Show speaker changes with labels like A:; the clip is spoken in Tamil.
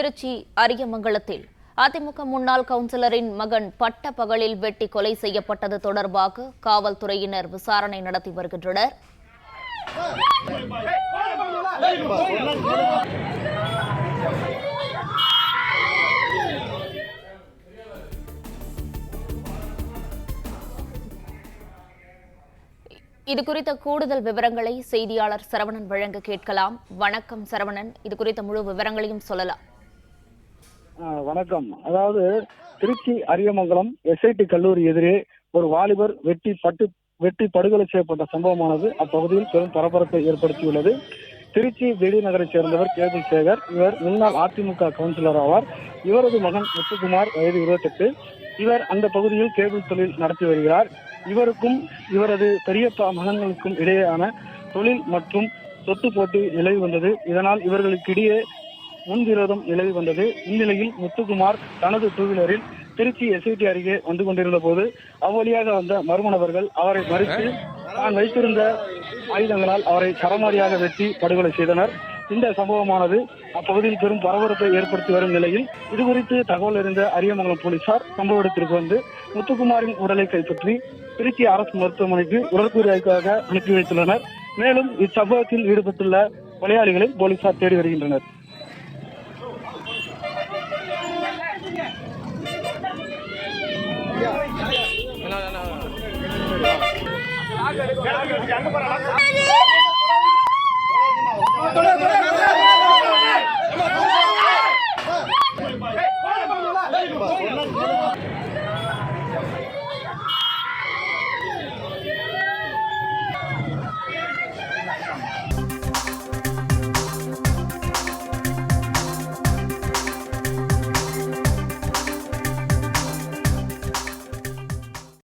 A: திருச்சி அரியமங்கலத்தில் அதிமுக முன்னாள் கவுன்சிலரின் மகன் பட்ட பகலில் வெட்டி கொலை செய்யப்பட்டது தொடர்பாக காவல்துறையினர் விசாரணை நடத்தி வருகின்றனர். இதுகுறித்த கூடுதல் விவரங்களை செய்தியாளர் சரவணன் வழங்க கேட்கலாம். வணக்கம் சரவணன், இதுகுறித்த முழு விவரங்களையும் சொல்லலாம்.
B: வணக்கம். அதாவது திருச்சி அரியமங்கலம் எஸ்ஐடி கல்லூரி எதிரே ஒரு வாலிபர் வெட்டி படுகொலை செய்யப்பட்ட சம்பவமானது அப்பகுதியில் பெரும் பரபரப்பை ஏற்படுத்தியுள்ளது. திருச்சி வெடி நகரை சேர்ந்தவர் கேபிள் சேகர். இவர் முன்னாள் அதிமுக கவுன்சிலர் ஆவார். இவரது மகன் முத்துக்குமார், வயது 28. இவர் அந்த பகுதியில் கேபிள் தொழில் நடத்தி வருகிறார். இவருக்கும் இவரது பெரியப்பா மகன்களுக்கும் இடையேயான தொழில் மற்றும் சொத்து போட்டி நிலவி வந்தது. இதனால் இவர்களுக்கிடையே முன்விரோதம் நிலவி வந்தது. இந்நிலையில் முத்துக்குமார் தனது டூவீலரில் திருச்சி எஸ்ஐடி அருகே வந்து கொண்டிருந்த போது அவ்வழியாக வந்த மர்ம நபர்கள் அவரை மறித்து தான் வைத்திருந்த ஆயுதங்களால் அவரை சரமாரியாக வெட்டி படுகொலை செய்தனர். இந்த சம்பவமானது அப்பகுதியில் பெரும் பரபரப்பை ஏற்படுத்தி வரும் நிலையில் இதுகுறித்து தகவல் அறிந்த அரியமங்கலம் போலீசார் சம்பவ இடத்திற்கு வந்து முத்துக்குமாரின் உடலை கைப்பற்றி திருச்சி அரசு மருத்துவமனைக்கு உடற்கூறியைக்காக அனுப்பி வைத்துள்ளனர். மேலும் இச்சம்பவத்தில் ஈடுபட்டுள்ள கொலையாளிகளை போலீசார் தேடி வருகின்றனர்.
C: No.